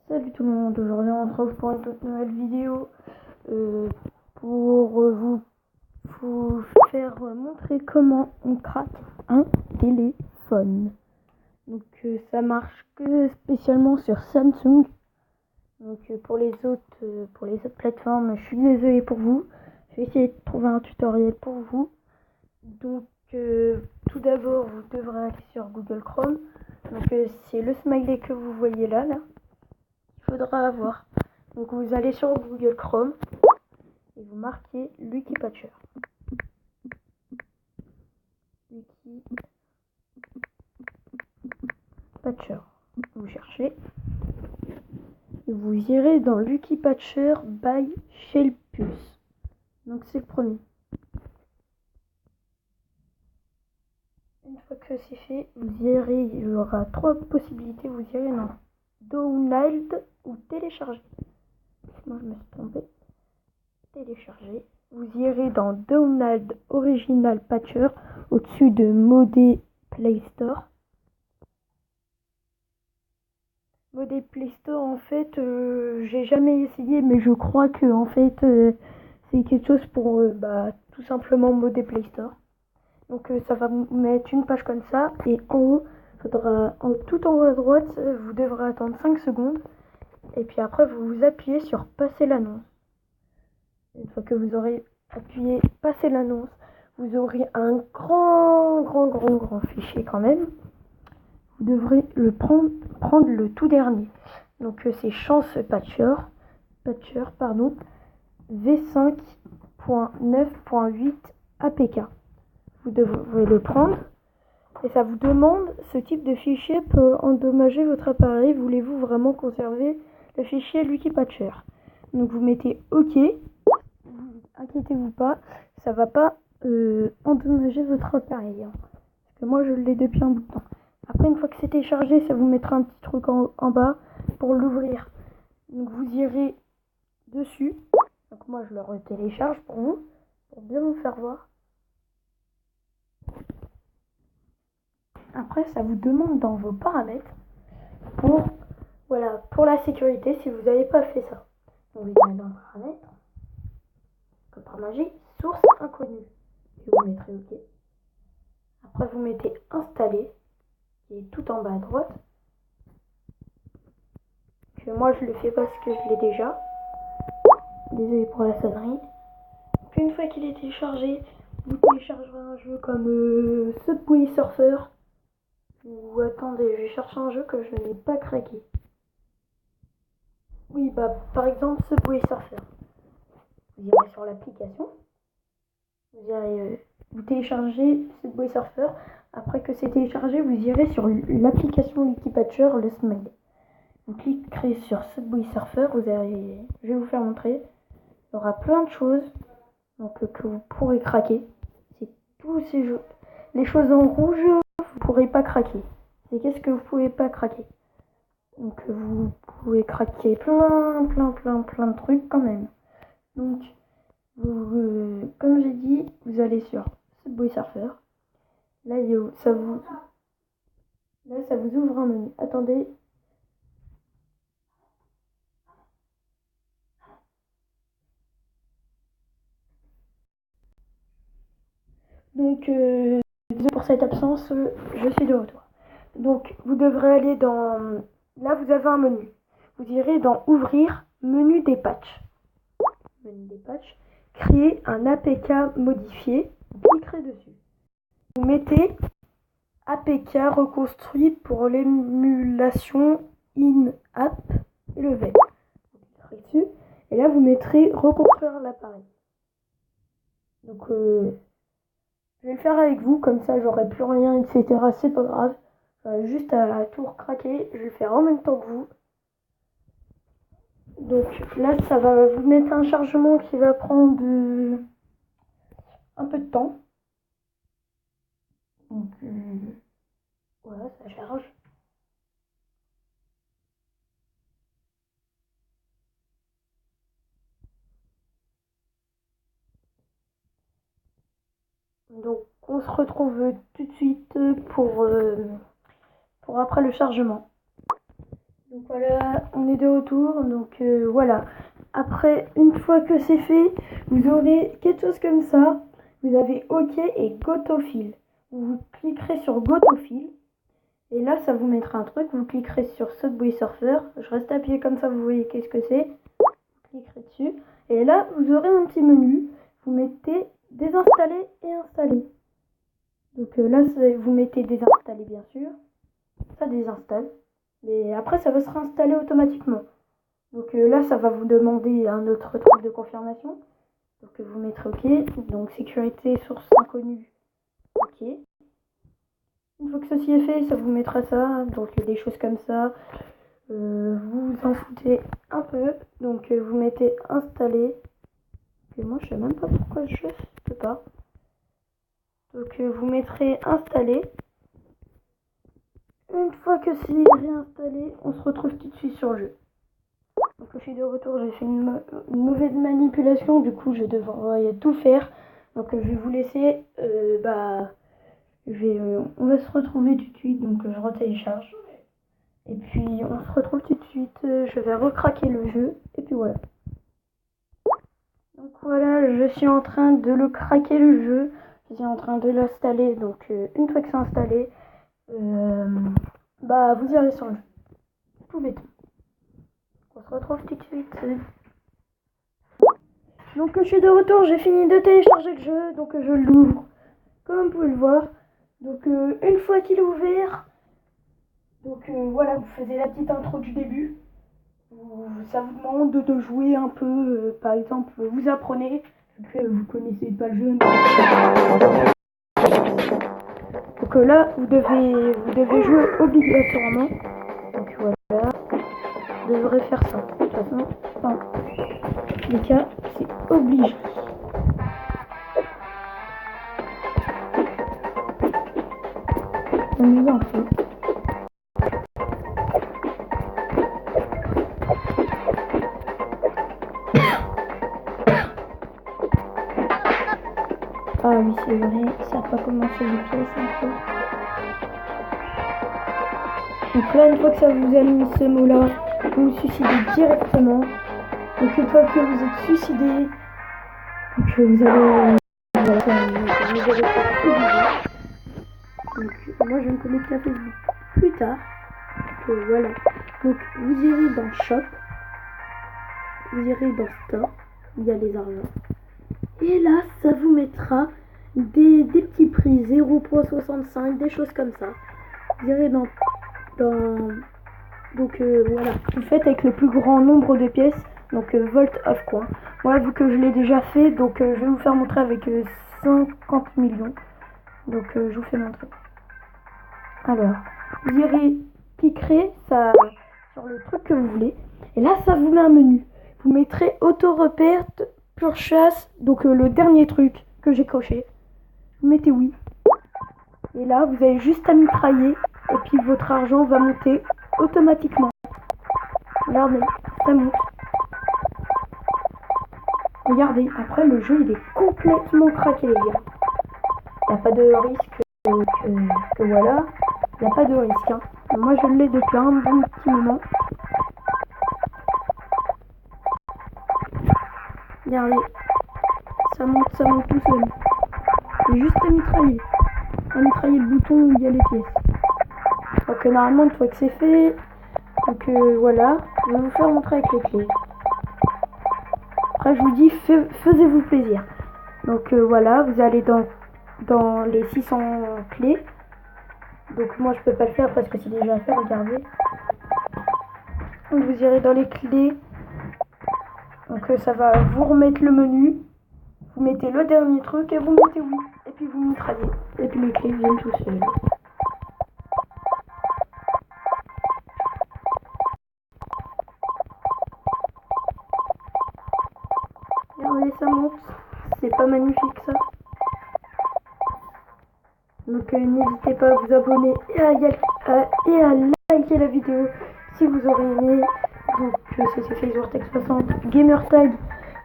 Salut tout le monde, aujourd'hui on se retrouve pour une toute nouvelle vidéo pour vous faire montrer comment on craque un téléphone. Donc ça marche que spécialement sur Samsung. Donc pour les autres plateformes, je suis désolée pour vous. Je vais essayer de trouver un tutoriel pour vous. Donc tout d'abord vous devrez aller sur Google Chrome. Donc c'est le smiley que vous voyez là. Il faudra avoir. Donc vous allez sur Google Chrome et vous marquez Lucky Patcher. Lucky Patcher. Vous cherchez et vous irez dans Lucky Patcher by Shelpus. Donc c'est le premier. Une fois que c'est fait, vous irez, il y aura trois possibilités. Vous irez dans Download ou télécharger. Moi je me suis trompé. Télécharger. Vous irez dans Download Original Patcher au-dessus de Modé Play Store. Modé Play Store, en fait, j'ai jamais essayé, mais je crois que en fait, c'est quelque chose pour tout simplement Modé Play Store. Donc ça va vous mettre une page comme ça, et en haut, tout en haut à droite, vous devrez attendre 5 secondes, et puis après vous appuyez sur passer l'annonce. Une fois que vous aurez appuyé passer l'annonce, vous aurez un grand fichier quand même. Vous devrez le prendre le tout dernier. Donc c'est Chance Patcher V5.9.8 APK. Vous devrez le prendre et ça vous demande ce type de fichier peut endommager votre appareil. Voulez-vous vraiment conserver le fichier Lucky Patcher? Donc vous mettez OK. Inquiétez-vous pas, ça va pas endommager votre appareil. Parce que moi je l'ai depuis un bout de temps. Après, une fois que c'est téléchargé, ça vous mettra un petit truc en bas pour l'ouvrir. Donc vous irez dessus. Donc moi je le retélécharge pour vous, pour bien vous faire voir. Après, ça vous demande dans vos paramètres pour la sécurité si vous n'avez pas fait ça. Donc vous irez dans paramètres, comme par magie, source inconnue. Et vous mettrez OK. Après vous mettez installer, qui est tout en bas à droite. Que moi je le fais parce que je l'ai déjà. Désolé pour la sonnerie. Puis une fois qu'il est téléchargé, vous téléchargerez un jeu comme Subway Surfer. Ou attendez, je vais chercher un jeu que je n'ai pas craqué. Oui, par exemple Subway Surfer. Vous irez sur l'application. Vous téléchargez Subway Surfer. Après que c'est téléchargé, vous irez sur l'application Lucky Patcher, le smile. Vous cliquerez sur Subway Surfer. Je vais vous faire montrer. Il y aura plein de choses que vous pourrez craquer. C'est tous ces jeux. Les choses en rouge, vous pourrez pas craquer. C'est qu'est-ce que vous pouvez pas craquer. Donc vous pouvez craquer plein de trucs quand même. Donc comme j'ai dit, vous allez sur Subway Surfer. Là ça vous ouvre un menu. Attendez. Donc pour cette absence, je suis de retour. Donc vous devrez aller dans... Là vous avez un menu. Vous irez dans Ouvrir, menu des patchs. Menu des patchs. Créer un APK modifié. Vous cliquerez dessus. Vous mettez APK reconstruit pour l'émulation in-app et le web. Vous cliquerez dessus. Et là vous mettrez reconstruire l'appareil. Donc je vais le faire avec vous, comme ça j'aurai plus rien, etc. C'est pas grave. Juste à tout craquer, je vais le faire en même temps que vous. Donc là, ça va vous mettre un chargement qui va prendre un peu de temps. Donc voilà, ça charge. Donc on se retrouve tout de suite pour après le chargement. Donc voilà, on est de retour. Donc voilà. Après, une fois que c'est fait, vous aurez quelque chose comme ça. Vous avez OK et Go to Fill. Vous cliquerez sur Go to Fill. Et là, ça vous mettra un truc. Vous cliquerez sur Subway Surfer. Je reste appuyé comme ça, vous voyez qu'est-ce que c'est. Vous cliquerez dessus. Et là, vous aurez un petit menu. Vous mettez désinstaller et installer. Donc là, vous mettez désinstaller bien sûr. Ça désinstalle. Mais après, ça va se réinstaller automatiquement. Donc là, ça va vous demander un autre truc de confirmation. Donc vous mettrez OK. Donc sécurité, source inconnue. OK. Une fois que ceci est fait, ça vous mettra ça. Donc des choses comme ça. Vous en foutez un peu. Donc vous mettez installer. Et moi, je sais même pas pourquoi je peux pas. Donc vous mettrez installer. Une fois que c'est réinstallé, on se retrouve tout de suite sur le jeu. Donc je suis de retour, j'ai fait une mauvaise manipulation, du coup je devrais tout faire. Donc je vais vous laisser, on va se retrouver tout de suite, donc je retélécharge. Et puis on se retrouve tout de suite, je vais recraquer le jeu, et puis voilà. Donc voilà, je suis en train de le craquer le jeu, je suis en train de l'installer, donc une fois que c'est installé, vous irez sur le jeu. Tout bête. On se retrouve tout de suite. Donc je suis de retour, j'ai fini de télécharger le jeu, donc je l'ouvre, comme vous pouvez le voir. Donc une fois qu'il est ouvert, donc voilà, vous faisiez la petite intro du début. Ça vous demande de jouer un peu, par exemple, vous apprenez, vous connaissez pas le jeu. Donc là, vous devez jouer obligatoirement. Donc voilà, vous devrez faire ça. De toute façon, dans les cas, c'est obligé. On y va un peu. Ah oui, c'est vrai, ça n'a pas commencé les pièces encore. Donc là, une fois que ça vous a mis ce mot-là, vous vous suicidez directement. Donc une fois que vous êtes suicidé, donc vous allez... Voilà, vous allez faire obligé. Donc moi je vais me connecter à Facebook plus tard. Donc voilà. Donc vous irez dans Shop. Vous irez dans Store. Il y a les argents. Et là, ça vous mettra des petits prix 0,65, des choses comme ça. Vous irez dans donc voilà, vous faites avec le plus grand nombre de pièces, donc Volt of Coin. Moi, vu que je l'ai déjà fait, donc je vais vous faire montrer avec 50 millions. Donc je vous fais montrer. Alors, vous irez cliquer ça sur le truc que vous voulez, et là ça vous met un menu. Vous mettrez auto repère pure chasse, donc le dernier truc que j'ai coché. Vous mettez oui. Et là, vous avez juste à mitrailler, et puis votre argent va monter automatiquement. Regardez, ça monte. Regardez, après le jeu il est complètement craqué les gars. Il n'y a pas de risque que voilà. Il n'y a pas de risque. Hein. Moi je l'ai depuis un bon petit moment. Regardez, ça monte tout seul. Il y a juste à mitrailler. À mitrailler le bouton où il y a les pièces. Donc normalement une fois que c'est fait, donc voilà, je vais vous faire montrer avec les clés. Après je vous dis, faisez-vous plaisir. Donc voilà, vous allez dans les 600 clés. Donc moi je peux pas le faire parce que c'est déjà fait, regardez. Donc vous irez dans les clés. Donc ça va vous remettre le menu. Vous mettez le dernier truc et vous mettez oui. Et puis vous mitraillez. Et puis les clés viennent tout seuls. Regardez, ça monte. C'est pas magnifique ça. Donc n'hésitez pas à vous abonner et à liker la vidéo si vous aurez aimé. Donc c'était FaZe 60 Gamertag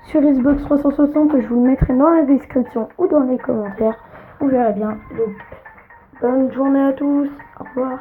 sur Xbox 360. Je vous le mettrai dans la description ou dans les commentaires. Vous verrez bien. Donc bonne journée à tous. Au revoir.